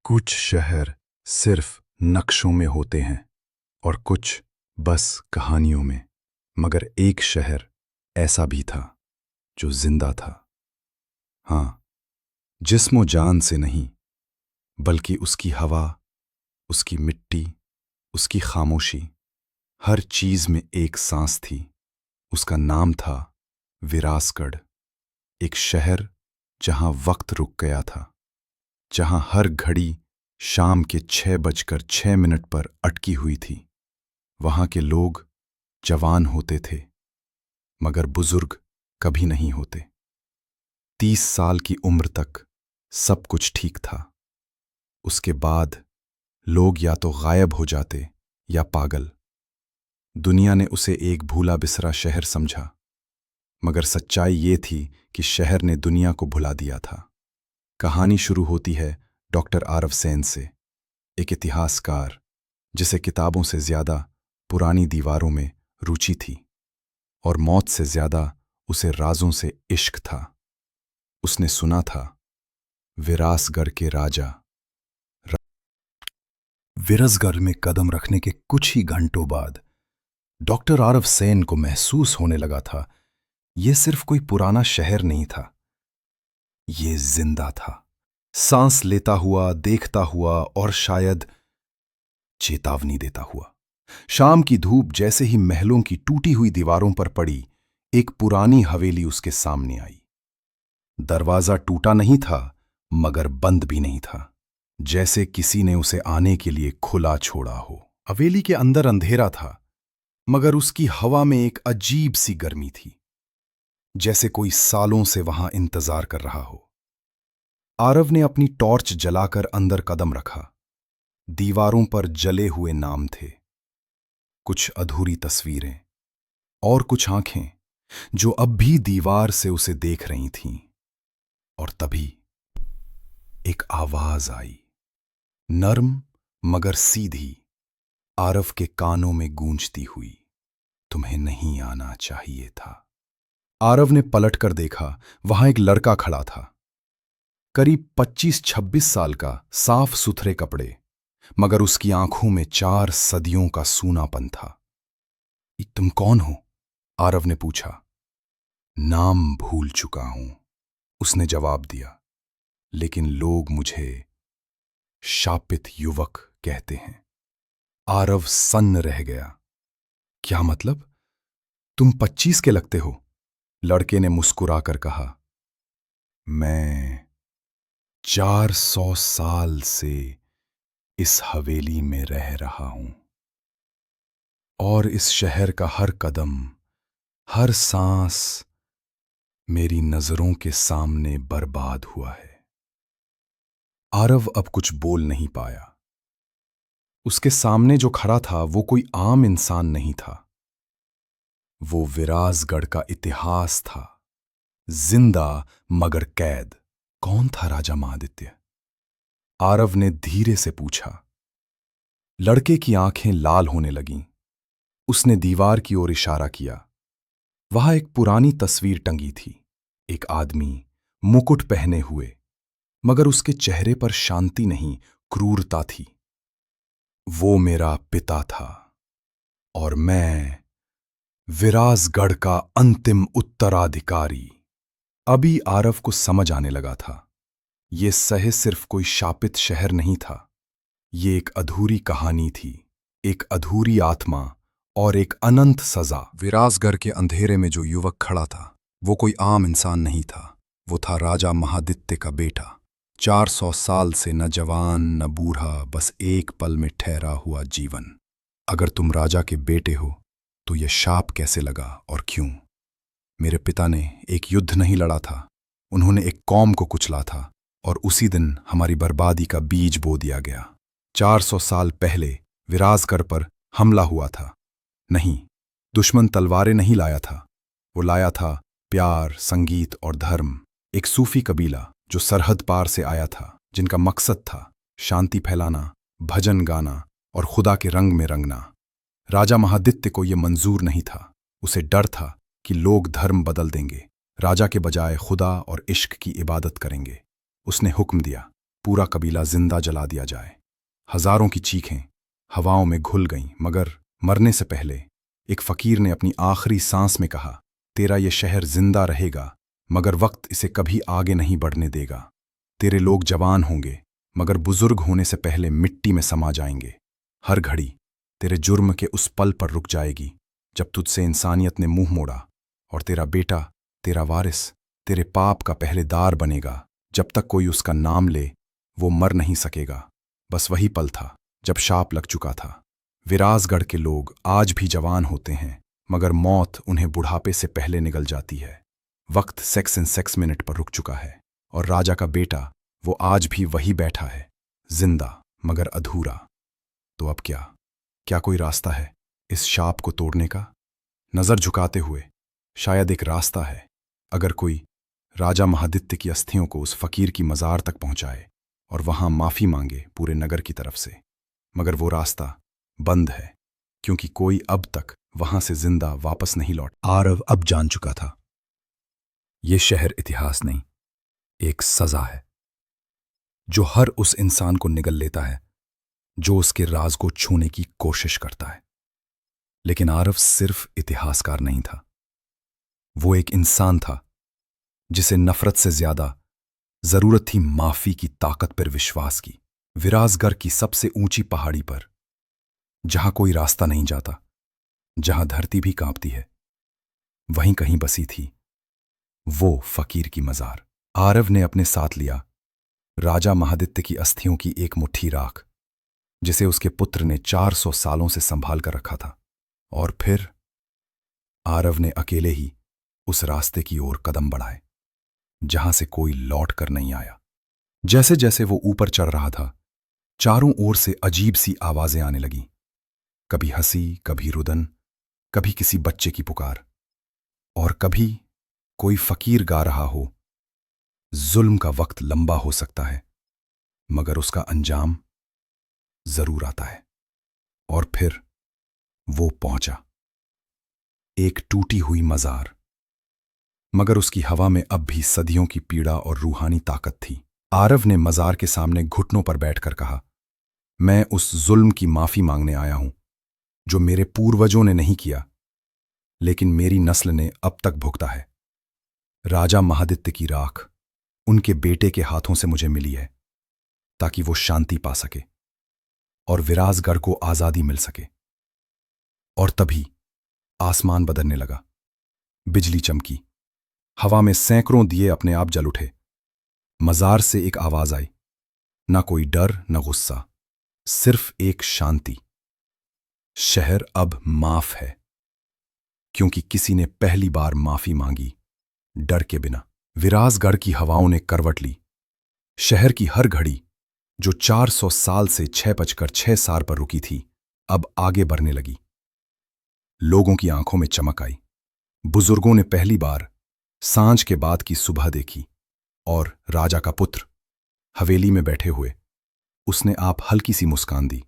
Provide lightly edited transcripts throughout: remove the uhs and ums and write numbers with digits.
कुछ शहर सिर्फ नक्शों में होते हैं और कुछ बस कहानियों में। मगर एक शहर ऐसा भी था जो जिंदा था। हाँ, जिस्मो जान से नहीं, बल्कि उसकी हवा, उसकी मिट्टी, उसकी खामोशी, हर चीज में एक सांस थी। उसका नाम था विरासगढ़। एक शहर जहां वक्त रुक गया था, जहां हर घड़ी शाम के 6:06 पर अटकी हुई थी। वहां के लोग जवान होते थे, मगर बुजुर्ग कभी नहीं होते। 30 साल की उम्र तक सब कुछ ठीक था। उसके बाद लोग या तो गायब हो जाते या पागल। दुनिया ने उसे एक भूला बिसरा शहर समझा, मगर सच्चाई ये थी कि शहर ने दुनिया को भुला दिया था। कहानी शुरू होती है डॉक्टर आरव सेन से, एक इतिहासकार जिसे किताबों से ज्यादा पुरानी दीवारों में रुचि थी और मौत से ज्यादा उसे राजों से इश्क था। उसने सुना था विरासगढ़ के राजा विरसगढ़ में कदम रखने के कुछ ही घंटों बाद डॉक्टर आरव सेन को महसूस होने लगा था यह सिर्फ कोई पुराना शहर नहीं था, ये जिंदा था। सांस लेता हुआ, देखता हुआ और शायद चेतावनी देता हुआ। शाम की धूप जैसे ही महलों की टूटी हुई दीवारों पर पड़ी, एक पुरानी हवेली उसके सामने आई। दरवाजा टूटा नहीं था, मगर बंद भी नहीं था, जैसे किसी ने उसे आने के लिए खुला छोड़ा हो। हवेली के अंदर अंधेरा था, मगर उसकी हवा में एक अजीब सी गर्मी थी, जैसे कोई सालों से वहां इंतजार कर रहा हो। आरव ने अपनी टॉर्च जलाकर अंदर कदम रखा। दीवारों पर जले हुए नाम थे, कुछ अधूरी तस्वीरें और कुछ आंखें जो अब भी दीवार से उसे देख रही थीं। और तभी एक आवाज आई, नर्म मगर सीधी, आरव के कानों में गूंजती हुई, तुम्हें नहीं आना चाहिए था। आरव ने पलटकर देखा, वहां एक लड़का खड़ा था, करीब 25-26 साल का, साफ सुथरे कपड़े, मगर उसकी आंखों में 4 सदियों का सूनापन था। तुम कौन हो? आरव ने पूछा। नाम भूल चुका हूं, उसने जवाब दिया, लेकिन लोग मुझे शापित युवक कहते हैं। आरव सन्न रह गया। क्या मतलब? तुम 25 के लगते हो, लड़के ने मुस्कुराकर कहा। मैं 400 साल से इस हवेली में रह रहा हूं और इस शहर का हर कदम, हर सांस मेरी नजरों के सामने बर्बाद हुआ है। आरव अब कुछ बोल नहीं पाया। उसके सामने जो खड़ा था वो कोई आम इंसान नहीं था, वो विरासगढ़ का इतिहास था, जिंदा मगर कैद। कौन था राजा महादित्य? आरव ने धीरे से पूछा। लड़के की आंखें लाल होने लगीं। उसने दीवार की ओर इशारा किया। वहां एक पुरानी तस्वीर टंगी थी, एक आदमी मुकुट पहने हुए, मगर उसके चेहरे पर शांति नहीं, क्रूरता थी। वो मेरा पिता था और मैं विरासगढ़ का अंतिम उत्तराधिकारी। अभी आरव को समझ आने लगा था, ये सहज सिर्फ कोई शापित शहर नहीं था, ये एक अधूरी कहानी थी, एक अधूरी आत्मा और एक अनंत सजा। विरासगढ़ के अंधेरे में जो युवक खड़ा था वो कोई आम इंसान नहीं था, वो था राजा महादित्य का बेटा। 400 साल से न जवान न बूढ़ा, बस एक पल में ठहरा हुआ जीवन। अगर तुम राजा के बेटे हो तो यह शाप कैसे लगा और क्यों? मेरे पिता ने एक युद्ध नहीं लड़ा था, उन्होंने एक कौम को कुचला था और उसी दिन हमारी बर्बादी का बीज बो दिया गया। 400 साल पहले विरासगढ़ पर हमला हुआ था। नहीं, दुश्मन तलवारें नहीं लाया था, वो लाया था प्यार, संगीत और धर्म। एक सूफी कबीला जो सरहद पार से आया था, जिनका मकसद था शांति फैलाना, भजन गाना और खुदा के रंग में रंगना। राजा महादित्य को यह मंजूर नहीं था। उसे डर था कि लोग धर्म बदल देंगे, राजा के बजाय खुदा और इश्क की इबादत करेंगे। उसने हुक्म दिया, पूरा कबीला जिंदा जला दिया जाए। हजारों की चीखें हवाओं में घुल गईं, मगर मरने से पहले एक फकीर ने अपनी आखिरी सांस में कहा, तेरा ये शहर जिंदा रहेगा, मगर वक्त इसे कभी आगे नहीं बढ़ने देगा। तेरे लोग जवान होंगे, मगर बुजुर्ग होने से पहले मिट्टी में समा जाएंगे। हर घड़ी तेरे जुर्म के उस पल पर रुक जाएगी जब तुझसे इंसानियत ने मुंह मोड़ा, और तेरा बेटा, तेरा वारिस, तेरे पाप का पहरेदार बनेगा। जब तक कोई उसका नाम ले वो मर नहीं सकेगा। बस वही पल था जब शाप लग चुका था। विरासगढ़ के लोग आज भी जवान होते हैं, मगर मौत उन्हें बुढ़ापे से पहले निगल जाती है। वक्त सेक्स इन सेक्स मिनट पर रुक चुका है, और राजा का बेटा वो आज भी वही बैठा है, जिंदा मगर अधूरा। तो अब क्या? क्या कोई रास्ता है इस शाप को तोड़ने का? नजर झुकाते हुए, शायद एक रास्ता है, अगर कोई राजा महादित्य की अस्थियों को उस फकीर की मजार तक पहुंचाए और वहां माफी मांगे पूरे नगर की तरफ से। मगर वो रास्ता बंद है, क्योंकि कोई अब तक वहां से जिंदा वापस नहीं लौट। आरव अब जान चुका था, ये शहर इतिहास नहीं, एक सजा है, जो हर उस इंसान को निगल लेता है जो उसके राज को छूने की कोशिश करता है। लेकिन आरव सिर्फ इतिहासकार नहीं था, वो एक इंसान था जिसे नफरत से ज्यादा जरूरत थी माफी की ताकत पर विश्वास की। विरासगढ़ की सबसे ऊंची पहाड़ी पर, जहां कोई रास्ता नहीं जाता, जहां धरती भी कांपती है, वहीं कहीं बसी थी वो फकीर की मजार। आरव ने अपने साथ लिया राजा महादित्य की अस्थियों की एक मुट्ठी राख, जिसे उसके पुत्र ने 400 सालों से संभाल कर रखा था। और फिर आरव ने अकेले ही उस रास्ते की ओर कदम बढ़ाए जहां से कोई लौट कर नहीं आया। जैसे जैसे वो ऊपर चढ़ रहा था, चारों ओर से अजीब सी आवाजें आने लगीं, कभी हंसी, कभी रुदन, कभी किसी बच्चे की पुकार, और कभी कोई फकीर गा रहा हो, जुल्म का वक्त लंबा हो सकता है, मगर उसका अंजाम जरूर आता है। और फिर वो पहुंचा, एक टूटी हुई मजार, मगर उसकी हवा में अब भी सदियों की पीड़ा और रूहानी ताकत थी। आरव ने मजार के सामने घुटनों पर बैठकर कहा, मैं उस जुल्म की माफी मांगने आया हूं जो मेरे पूर्वजों ने नहीं किया, लेकिन मेरी नस्ल ने अब तक भुगता है। राजा महादित्य की राख उनके बेटे के हाथों से मुझे मिली है, ताकि वो शांति पा सके और विरासगढ़ को आजादी मिल सके। और तभी आसमान बदलने लगा, बिजली चमकी, हवा में सैकड़ों दिए अपने आप जल उठे। मजार से एक आवाज आई, ना कोई डर न गुस्सा, सिर्फ एक शांति। शहर अब माफ है, क्योंकि किसी ने पहली बार माफी मांगी, डर के बिना। विरासगढ़ की हवाओं ने करवट ली। शहर की हर घड़ी, जो 400 साल से 6:06 पर रुकी थी, अब आगे बढ़ने लगी। लोगों की आंखों में चमक आई। बुजुर्गों ने पहली बार सांझ के बाद की सुबह देखी, और राजा का पुत्र हवेली में बैठे हुए, उसने आप हल्की सी मुस्कान दी,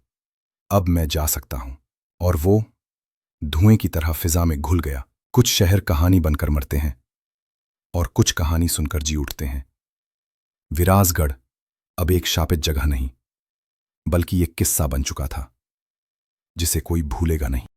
अब मैं जा सकता हूं। और वो धुएं की तरह फिजा में घुल गया। कुछ शहर कहानी बनकर मरते हैं, और कुछ कहानी सुनकर जी उठते हैं। विरासगढ़ अब एक शापित जगह नहीं, बल्कि एक किस्सा बन चुका था, जिसे कोई भूलेगा नहीं।